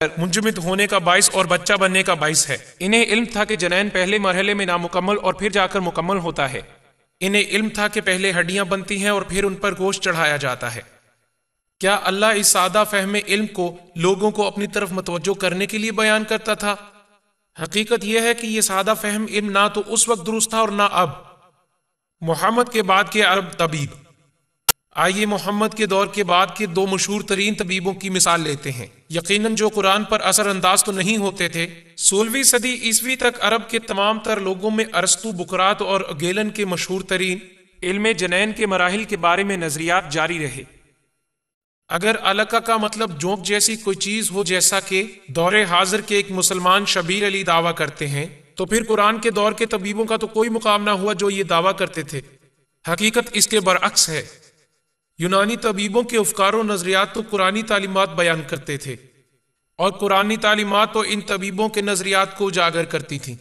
منجمد ہونے کا باعث اور بچہ بننے کا باعث ہے۔ انہیں علم تھا کہ جنین پہلے مرحلے میں نامکمل اور پھر جا کر مکمل ہوتا ہے۔ انہیں علم تھا کہ پہلے ہڈیاں بنتی ہیں اور پھر ان پر گوشت چڑھایا جاتا ہے۔ کیا اللہ اس سادہ فہم علم کو لوگوں کو اپنی طرف متوجہ کرنے کے لیے بیان کرتا تھا؟ حقیقت یہ ہے کہ یہ سادہ فہم علم نہ تو اس وقت درست تھا اور نہ اب۔ محمد کے بعد کے عرب طبیب۔ آئیے محمد کے دور کے بعد کے دو مشہور ترین طبیبوں کی مثال لیتے ہیں، یقیناً جو قرآن پر اثر انداز تو نہیں ہوتے تھے۔ 16ویں صدی عیسوی تک عرب کے تمام تر لوگوں میں ارسطو، بقراط اور گیلن کے مشہور ترین علم جنین کے مراحل کے بارے میں نظریات جاری رہے۔ اگر علقہ کا مطلب جونک جیسی کوئی چیز ہو جیسا کہ دور حاضر کے ایک مسلمان شبیر علی دعویٰ کرتے ہیں، تو پھر قرآن کے دور کے طبیبوں کا تو کوئی مقام نہ ہوا جو یہ دعویٰ کرتے تھے۔ حقیقت اس کے برعکس ہے۔ یونانی طبیبوں کے افکار و نظریات تو قرآنی تعلیمات بیان کرتے تھے، اور قرآنی تعلیمات تو ان طبیبوں کے نظریات کو اجاگر کرتی تھیں۔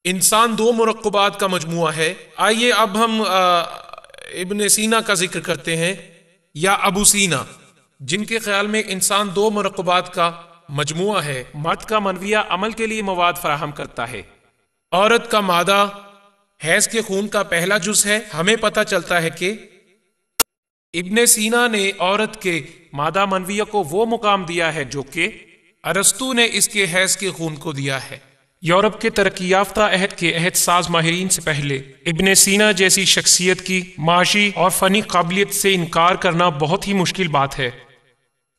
انسان دو مرکبات کا مجموعہ ہے۔ آئیے اب ہم ابن سینا کا ذکر کرتے ہیں، یا ابو سینا، جن کے خیال میں انسان دو مرکبات کا مجموعہ ہے۔ مرد کا منویہ عمل کے لیے مواد فراہم کرتا ہے، عورت کا مادہ حیض کے خون کا پہلا جز ہے۔ ہمیں پتہ چلتا ہے کہ ابن سینا نے عورت کے مادہ منویہ کو وہ مقام دیا ہے جو کہ ارسطو نے اس کے حیض کے خون کو دیا ہے۔ یورپ کے ترقی یافتہ عہد کے عہد ساز ماہرین سے پہلے ابن سینا جیسی شخصیت کی معاشی اور فنی قابلیت سے انکار کرنا بہت ہی مشکل بات ہے۔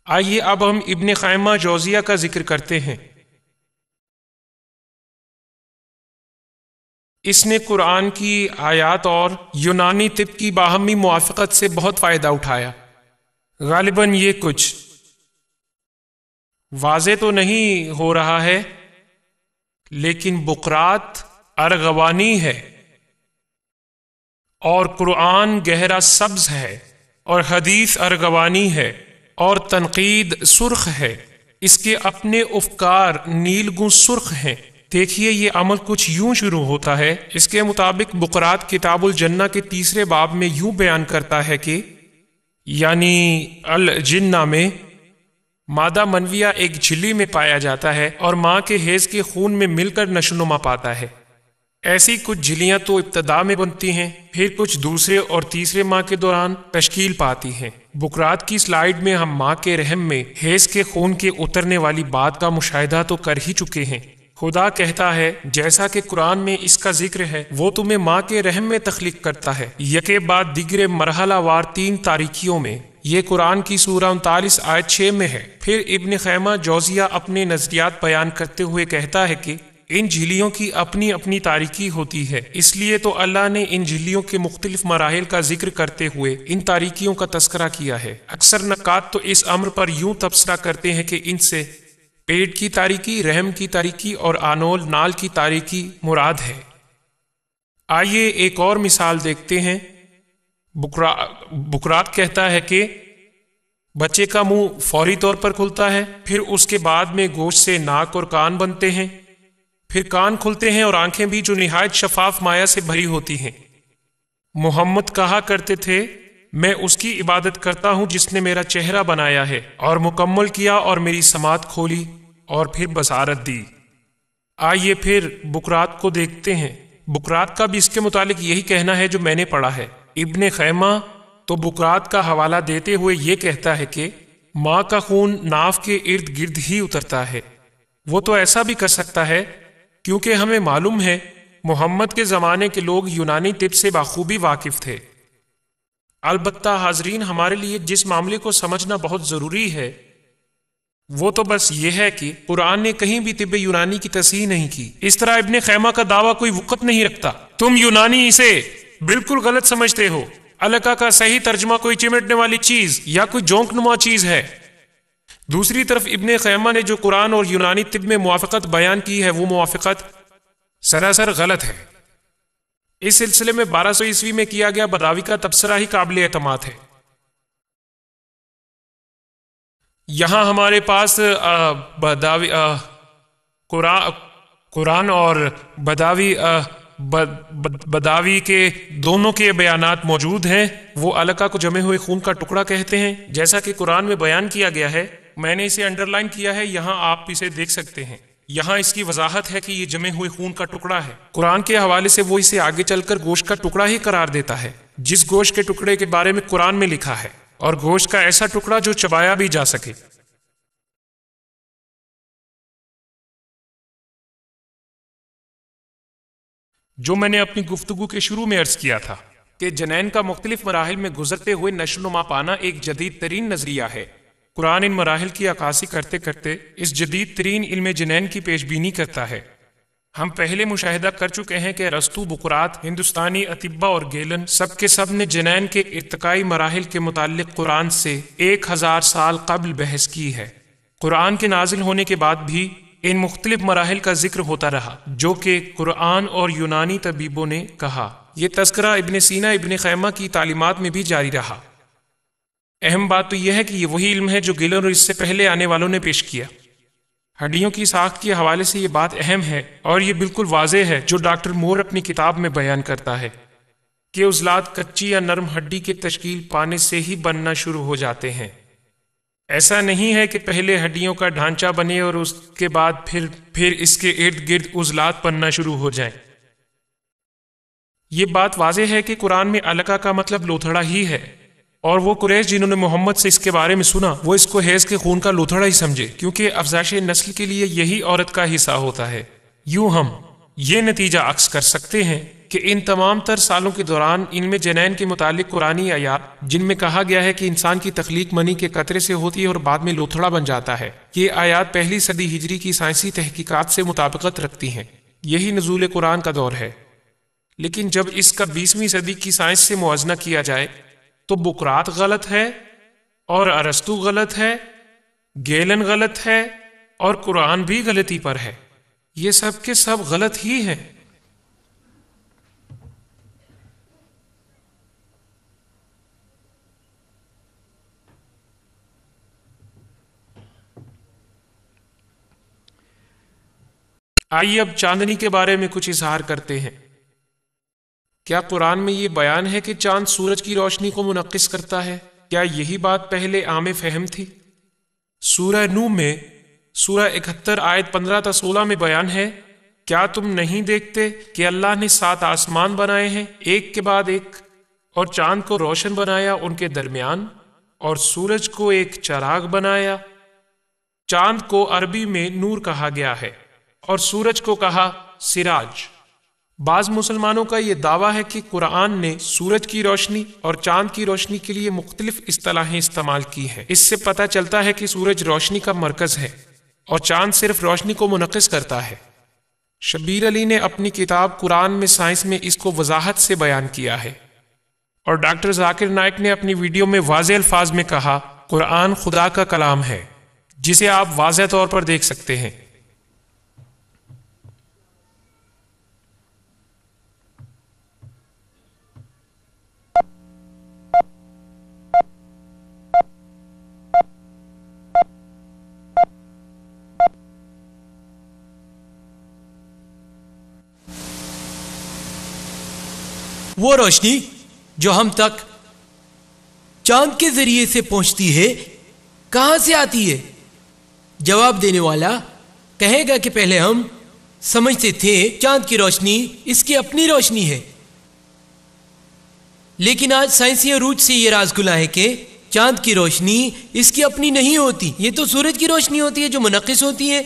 آئیے اب ہم ابن خیمہ جوزیہ کا ذکر کرتے ہیں۔ اس نے قرآن کی آیات اور یونانی طب کی باہمی موافقت سے بہت فائدہ اٹھایا۔ غالباً یہ کچھ واضح تو نہیں ہو رہا ہے، لیکن بقراط ارغوانی ہے اور قرآن گہرا سبز ہے اور حدیث ارغوانی ہے اور تنقید سرخ ہے۔ اس کے اپنے افکار نیلگوں سرخ ہیں۔ دیکھیے یہ عمل کچھ یوں شروع ہوتا ہے۔ اس کے مطابق بقراط کتاب الجنہ کے 3 باب میں یوں بیان کرتا ہے کہ یعنی الجنہ میں مادہ منویہ ایک جھلی میں پایا جاتا ہے اور ماں کے حیض کے خون میں مل کر نشو نما پاتا ہے۔ ایسی کچھ جھلیاں تو ابتدا میں بنتی ہیں، پھر کچھ دوسرے اور تیسرے ماہ کے دوران تشکیل پاتی ہیں۔ بقراط کی سلائیڈ میں ہم ماں کے رحم میں حیض کے خون کے اترنے والی بات کا مشاہدہ تو کر ہی چکے ہیں۔ خدا کہتا ہے جیسا کہ قرآن میں اس کا ذکر ہے، وہ تمہیں ماں کے رحم میں تخلیق کرتا ہے۔ یکے بعد دیگرے مرحلہ وار 3 تاریکیوں میں، یہ قرآن کی سورہ 39 آیت 6 میں ہے۔ پھر ابن خیمہ جوزیہ اپنے نظریات بیان کرتے ہوئے کہتا ہے کہ ان جھلیوں کی اپنی اپنی تاریکی ہوتی ہے، اس لیے تو اللہ نے ان جھلیوں کے مختلف مراحل کا ذکر کرتے ہوئے ان تاریکیوں کا تذکرہ کیا ہے۔ اکثر نقاد تو اس امر پر یوں تبصرہ کرتے ہیں کہ ان سے پیٹ کی تاریکی، رحم کی تاریکی اور آنول نال کی تاریکی مراد ہے۔ آئیے ایک اور مثال دیکھتے ہیں۔ بقراط کہتا ہے کہ بچے کا منہ فوری طور پر کھلتا ہے، پھر اس کے بعد میں گوشت سے ناک اور کان بنتے ہیں، پھر کان کھلتے ہیں اور آنکھیں بھی جو نہایت شفاف مایہ سے بھری ہوتی ہیں۔ محمد کہا کرتے تھے میں اس کی عبادت کرتا ہوں جس نے میرا چہرہ بنایا ہے اور مکمل کیا اور میری سماعت کھولی اور پھر بصارت دی۔ آئیے پھر بقراط کو دیکھتے ہیں۔ بقراط کا بھی اس کے متعلق یہی کہنا ہے جو میں نے پڑھا ہے۔ ابن خیمہ تو بقراط کا حوالہ دیتے ہوئے یہ کہتا ہے کہ ماں کا خون ناف کے ارد گرد ہی اترتا ہے۔ وہ تو ایسا بھی کر سکتا ہے کیونکہ ہمیں معلوم ہے محمد کے زمانے کے لوگ یونانی طب سے بخوبی واقف تھے۔ البتہ حاضرین، ہمارے لیے جس معاملے کو سمجھنا بہت ضروری ہے وہ تو بس یہ ہے کہ قرآن نے کہیں بھی طب یونانی کی تصحیح نہیں کی۔ اس طرح ابن خیمہ کا دعویٰ کوئی وقت نہیں رکھتا۔ تم یونانی اسے بالکل غلط سمجھتے ہو۔ علقہ کا صحیح ترجمہ کوئی چمٹنے والی چیز یا کوئی جونک نما چیز ہے۔ دوسری طرف ابن خیمہ نے جو قرآن اور یونانی طب میں موافقت بیان کی ہے وہ موافقت سراسر غلط ہے۔ اس سلسلے میں 1200 عیسوی میں کیا گیا بداوی کا تبصرہ ہی قابل اعتماد ہے۔ یہاں ہمارے پاس قرآن اور بداوی کے دونوں کے بیانات موجود ہیں۔ وہ علقہ کو جمے ہوئے خون کا ٹکڑا کہتے ہیں جیسا کہ قرآن میں بیان کیا گیا ہے۔ میں نے اسے انڈر لائن کیا ہے، یہاں آپ اسے دیکھ سکتے ہیں۔ یہاں اس کی وضاحت ہے کہ یہ جمے ہوئے خون کا ٹکڑا ہے۔ قرآن کے حوالے سے وہ اسے آگے چل کر گوشت کا ٹکڑا ہی قرار دیتا ہے، جس گوشت کے ٹکڑے کے بارے میں قرآن میں لکھا ہے، اور گوشت کا ایسا ٹکڑا جو چبایا بھی جا سکے۔ جو میں نے اپنی گفتگو کے شروع میں عرض کیا تھا کہ جنین کا مختلف مراحل میں گزرتے ہوئے نشو نما پانا ایک جدید ترین نظریہ ہے۔ قرآن ان مراحل کی عکاسی کرتے کرتے اس جدید ترین علم جنین کی پیش بینی کرتا ہے۔ ہم پہلے مشاہدہ کر چکے ہیں کہ ارسطو، بقراط، ہندوستانی اطباء اور گیلن سب کے سب نے جنین کے ارتقائی مراحل کے متعلق قرآن سے 1000 سال قبل بحث کی ہے۔ قرآن کے نازل ہونے کے بعد بھی ان مختلف مراحل کا ذکر ہوتا رہا، جو کہ قرآن اور یونانی طبیبوں نے کہا۔ یہ تذکرہ ابن سینا، ابن خیمہ کی تعلیمات میں بھی جاری رہا۔ اہم بات تو یہ ہے کہ یہ وہی علم ہے جو گیلن اور اس سے پہلے آنے والوں نے پیش کیا۔ ہڈیوں کی ساخت کے حوالے سے یہ بات اہم ہے، اور یہ بالکل واضح ہے جو ڈاکٹر مور اپنی کتاب میں بیان کرتا ہے کہ عضلات کچی یا نرم ہڈی کے تشکیل پانے سے ہی بننا شروع ہو جاتے ہیں۔ ایسا نہیں ہے کہ پہلے ہڈیوں کا ڈھانچہ بنے اور اس کے بعد پھر اس کے ارد گرد عضلات بننا شروع ہو جائیں۔ یہ بات واضح ہے کہ قرآن میں علقہ کا مطلب لوتھڑا ہی ہے، اور وہ قریش جنہوں نے محمد سے اس کے بارے میں سنا، وہ اس کو حیض کے خون کا لوتھڑا ہی سمجھے، کیونکہ افزائش نسل کے لیے یہی عورت کا حصہ ہوتا ہے۔ یوں ہم یہ نتیجہ عکس کر سکتے ہیں کہ ان تمام تر سالوں کے دوران علم جنین کے متعلق قرآنی آیات، جن میں کہا گیا ہے کہ انسان کی تخلیق منی کے قطرے سے ہوتی ہے اور بعد میں لوتھڑا بن جاتا ہے، یہ آیات پہلی صدی ہجری کی سائنسی تحقیقات سے مطابقت رکھتی ہیں۔ یہی نزول قرآن کا دور ہے۔ لیکن جب اس کا 20ویں صدی کی سائنس سے موازنہ کیا جائے تو بقراط غلط ہے، اور ارسطو غلط ہے، گیلن غلط ہے، اور قرآن بھی غلطی پر ہے۔ یہ سب کے سب غلط ہی ہیں۔ آئیے اب چاندنی کے بارے میں کچھ اظہار کرتے ہیں۔ کیا قرآن میں یہ بیان ہے کہ چاند سورج کی روشنی کو منعکس کرتا ہے؟ کیا یہی بات پہلے عام فہم تھی؟ سورہ نوح میں سورہ 71 آیت 15 تا 16 میں بیان ہے، کیا تم نہیں دیکھتے کہ اللہ نے 7 آسمان بنائے ہیں ایک کے بعد ایک، اور چاند کو روشن بنایا ان کے درمیان، اور سورج کو ایک چراغ بنایا۔ چاند کو عربی میں نور کہا گیا ہے، اور سورج کو کہا سراج۔ بعض مسلمانوں کا یہ دعویٰ ہے کہ قرآن نے سورج کی روشنی اور چاند کی روشنی کے لیے مختلف اصطلاحیں استعمال کی ہیں۔ اس سے پتہ چلتا ہے کہ سورج روشنی کا مرکز ہے اور چاند صرف روشنی کو منعکس کرتا ہے۔ شبیر علی نے اپنی کتاب قرآن میں سائنس میں اس کو وضاحت سے بیان کیا ہے، اور ڈاکٹر ذاکر نائک نے اپنی ویڈیو میں واضح الفاظ میں کہا، قرآن خدا کا کلام ہے، جسے آپ واضح طور پر دیکھ سکتے ہیں۔ وہ روشنی جو ہم تک چاند کے ذریعے سے پہنچتی ہے کہاں سے آتی ہے؟ جواب دینے والا کہے گا کہ پہلے ہم سمجھتے تھے چاند کی روشنی اس کی اپنی روشنی ہے، لیکن آج سائنسی عروج سے یہ راز کھلا ہے کہ چاند کی روشنی اس کی اپنی نہیں ہوتی، یہ تو سورج کی روشنی ہوتی ہے جو منعکس ہوتی ہے۔